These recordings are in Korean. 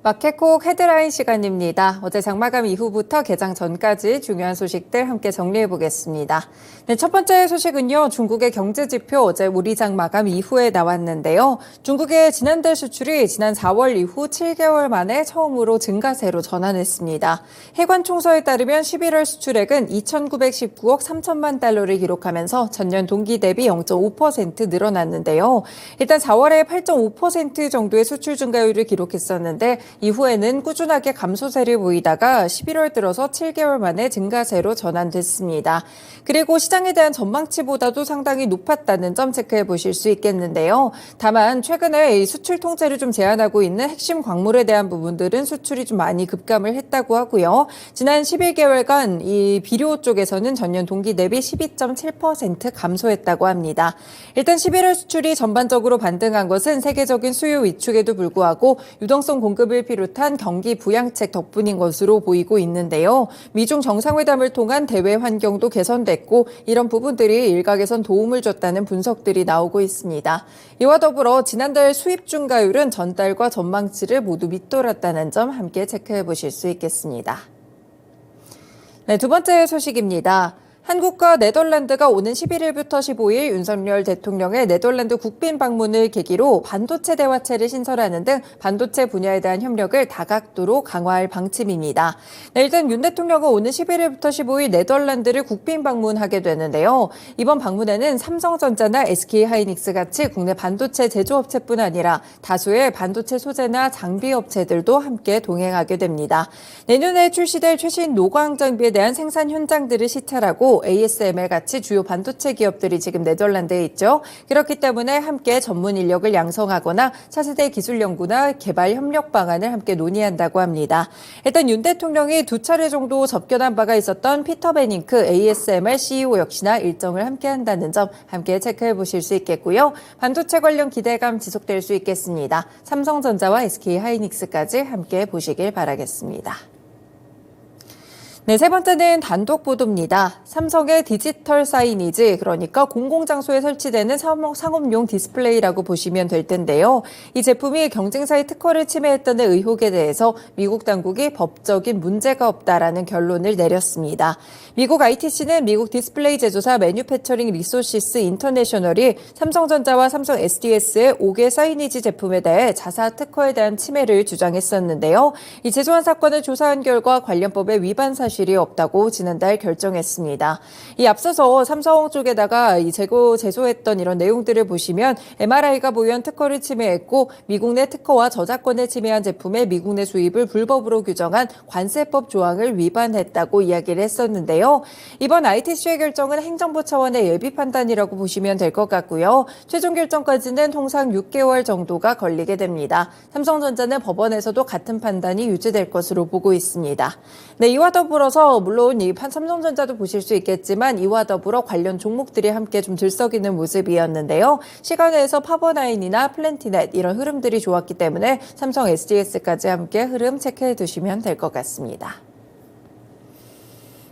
마켓콕 헤드라인 시간입니다. 어제 장마감 이후부터 개장 전까지 중요한 소식들 함께 정리해 보겠습니다. 네, 첫 번째 소식은요. 중국의 경제지표 어제 우리 장마감 이후에 나왔는데요. 중국의 지난달 수출이 지난 4월 이후 7개월 만에 처음으로 증가세로 전환했습니다. 해관 총서에 따르면 11월 수출액은 2,919억 3천만 달러를 기록하면서 전년 동기 대비 0.5% 늘어났는데요. 일단 4월에 8.5% 정도의 수출 증가율을 기록했었는데 이후에는 꾸준하게 감소세를 보이다가 11월 들어서 7개월 만에 증가세로 전환됐습니다. 그리고 시장에 대한 전망치보다도 상당히 높았다는 점 체크해 보실 수 있겠는데요. 다만 최근에 이 수출 통제를 좀 제한하고 있는 핵심 광물에 대한 부분들은 수출이 좀 많이 급감을 했다고 하고요. 지난 11개월간 이 비료 쪽에서는 전년 동기 대비 12.7% 감소했다고 합니다. 일단 11월 수출이 전반적으로 반등한 것은 세계적인 수요 위축에도 불구하고 유동성 공급을 비롯한 경기 부양책 덕분인 것으로 보이고 있는데요. 미중 정상회담을 통한 대외 환경도 개선됐고 이런 부분들이 일각에선 도움을 줬다는 분석들이 나오고 있습니다. 이와 더불어 지난달 수입 증가율은 전달과 전망치를 모두 밑돌았다는 점 함께 체크해 보실 수 있겠습니다. 네, 두 번째 소식입니다. 한국과 네덜란드가 오는 11일부터 15일 윤석열 대통령의 네덜란드 국빈 방문을 계기로 반도체 대화체를 신설하는 등 반도체 분야에 대한 협력을 다각도로 강화할 방침입니다. 네, 일단 윤 대통령은 오는 11일부터 15일 네덜란드를 국빈 방문하게 되는데요. 이번 방문에는 삼성전자나 SK하이닉스 같이 국내 반도체 제조업체뿐 아니라 다수의 반도체 소재나 장비 업체들도 함께 동행하게 됩니다. 내년에 출시될 최신 노광 장비에 대한 생산 현장들을 시찰하고 ASML 같이 주요 반도체 기업들이 지금 네덜란드에 있죠. 그렇기 때문에 함께 전문 인력을 양성하거나 차세대 기술 연구나 개발 협력 방안을 함께 논의한다고 합니다. 일단 윤 대통령이 두 차례 정도 접견한 바가 있었던 피터 베닝크 ASML CEO 역시나 일정을 함께 한다는 점 함께 체크해 보실 수 있겠고요. 반도체 관련 기대감 지속될 수 있겠습니다. 삼성전자와 SK하이닉스까지 함께 보시길 바라겠습니다. 네, 세 번째는 단독 보도입니다. 삼성의 디지털 사이니지, 그러니까 공공장소에 설치되는 상업용 디스플레이라고 보시면 될 텐데요. 이 제품이 경쟁사의 특허를 침해했다는 의혹에 대해서 미국 당국이 법적인 문제가 없다라는 결론을 내렸습니다. 미국 ITC는 미국 디스플레이 제조사 매뉴패처링 리소시스 인터내셔널이 삼성전자와 삼성 SDS의 5개 사이니지 제품에 대해 자사 특허에 대한 침해를 주장했었는데요. 이 제조한 사건을 조사한 결과 관련법에 위반 사실이 없다고 지난달 결정했습니다. 이 앞서서 삼성 쪽에다가 이 제소했던 이런 내용들을 보시면 MRI가 보유한 특허를 침해했고 미국 내 특허와 저작권을 침해한 제품의 미국 내 수입을 불법으로 규정한 관세법 조항을 위반했다고 이야기를 했었는데요. 이번 ITC의 결정은 행정부 차원의 예비 판단이라고 보시면 될 것 같고요. 최종 결정까지는 통상 6개월 정도가 걸리게 됩니다. 삼성전자는 법원에서도 같은 판단이 유지될 것으로 보고 있습니다. 네, 이와 더불어서 물론 이 삼성전자도 보실 수 있겠지만 이와 더불어 관련 종목들이 함께 좀 들썩이는 모습이었는데요. 시간에서 파버나인이나 플랜티넷 이런 흐름들이 좋았기 때문에 삼성 SDS까지 함께 흐름 체크해 두시면 될 것 같습니다.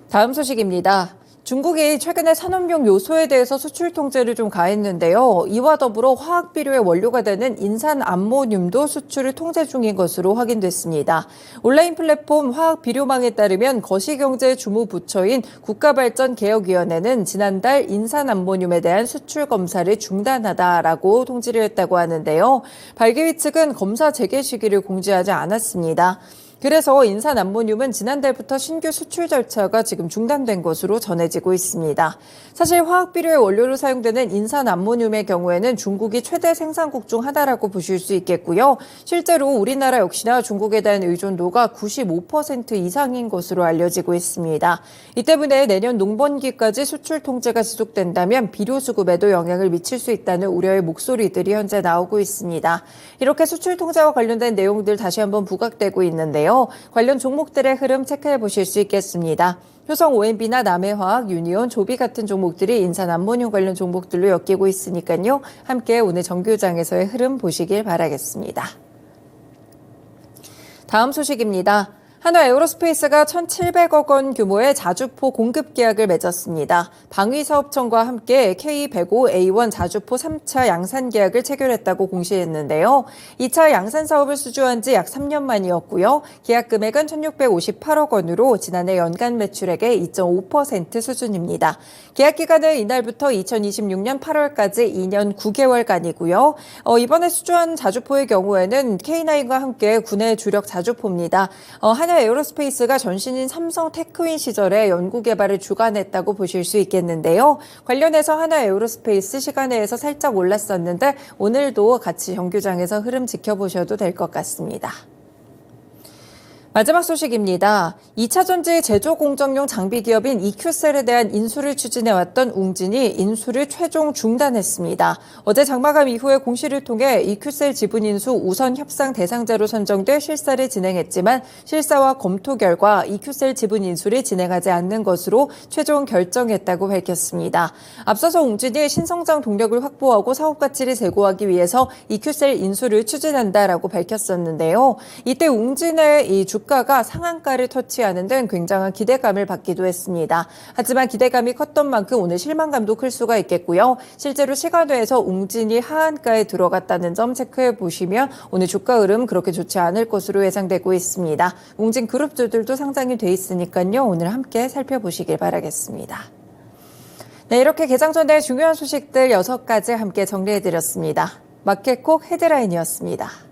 다음 소식입니다. 중국이 최근에 산업용 요소에 대해서 수출 통제를 좀 가했는데요. 이와 더불어 화학 비료의 원료가 되는 인산 암모늄도 수출을 통제 중인 것으로 확인됐습니다. 온라인 플랫폼 화학 비료망에 따르면 거시경제 주무부처인 국가발전개혁위원회는 지난달 인산 암모늄에 대한 수출 검사를 중단하다라고 통지를 했다고 하는데요. 발기위 측은 검사 재개 시기를 공지하지 않았습니다. 그래서 인산 암모늄은 지난달부터 신규 수출 절차가 지금 중단된 것으로 전해지고 있습니다. 사실 화학 비료의 원료로 사용되는 인산 암모늄의 경우에는 중국이 최대 생산국 중 하나라고 보실 수 있겠고요. 실제로 우리나라 역시나 중국에 대한 의존도가 95% 이상인 것으로 알려지고 있습니다. 이 때문에 내년 농번기까지 수출 통제가 지속된다면 비료 수급에도 영향을 미칠 수 있다는 우려의 목소리들이 현재 나오고 있습니다. 이렇게 수출 통제와 관련된 내용들 다시 한번 부각되고 있는데요. 관련 종목들의 흐름 체크해 보실 수 있겠습니다. 효성 OMB나 남해화학, 유니온, 조비 같은 종목들이 인산 암모늄 관련 종목들로 엮이고 있으니까요. 함께 오늘 정규장에서의 흐름 보시길 바라겠습니다. 다음 소식입니다. 한화 에어로스페이스가 1,700억 원 규모의 자주포 공급 계약을 맺었습니다. 방위사업청과 함께 K105A1 자주포 3차 양산 계약을 체결했다고 공시했는데요. 2차 양산 사업을 수주한 지 약 3년 만이었고요. 계약 금액은 1,658억 원으로 지난해 연간 매출액의 2.5% 수준입니다. 계약 기간은 이날부터 2026년 8월까지 2년 9개월간이고요. 이번에 수주한 자주포의 경우에는 K9과 함께 군의 주력 자주포입니다. 한화 에어로스페이스가 전신인 삼성 테크윈 시절에 연구 개발을 주관했다고 보실 수 있겠는데요. 관련해서 한화 에어로스페이스 시간외에서 살짝 올랐었는데 오늘도 같이 정규장에서 흐름 지켜보셔도 될 것 같습니다. 마지막 소식입니다. 2차 전지 제조 공정용 장비 기업인 이큐셀에 대한 인수를 추진해왔던 웅진이 인수를 최종 중단했습니다. 어제 장마감 이후에 공시를 통해 이큐셀 지분 인수 우선 협상 대상자로 선정돼 실사를 진행했지만 실사와 검토 결과 이큐셀 지분 인수를 진행하지 않는 것으로 최종 결정했다고 밝혔습니다. 앞서서 웅진이 신성장 동력을 확보하고 사업 가치를 제고하기 위해서 이큐셀 인수를 추진한다라고 밝혔었는데요. 이때 웅진의 이 주가가 상한가를 터치하는 등 굉장한 기대감을 받기도 했습니다. 하지만 기대감이 컸던 만큼 오늘 실망감도 클 수가 있겠고요. 실제로 시간외에서 웅진이 하한가에 들어갔다는 점 체크해 보시면 오늘 주가 흐름 그렇게 좋지 않을 것으로 예상되고 있습니다. 웅진 그룹주들도 상장이 돼 있으니까요. 오늘 함께 살펴보시길 바라겠습니다. 네, 이렇게 개장 전에 중요한 소식들 6가지 함께 정리해드렸습니다. 마켓콕 헤드라인이었습니다.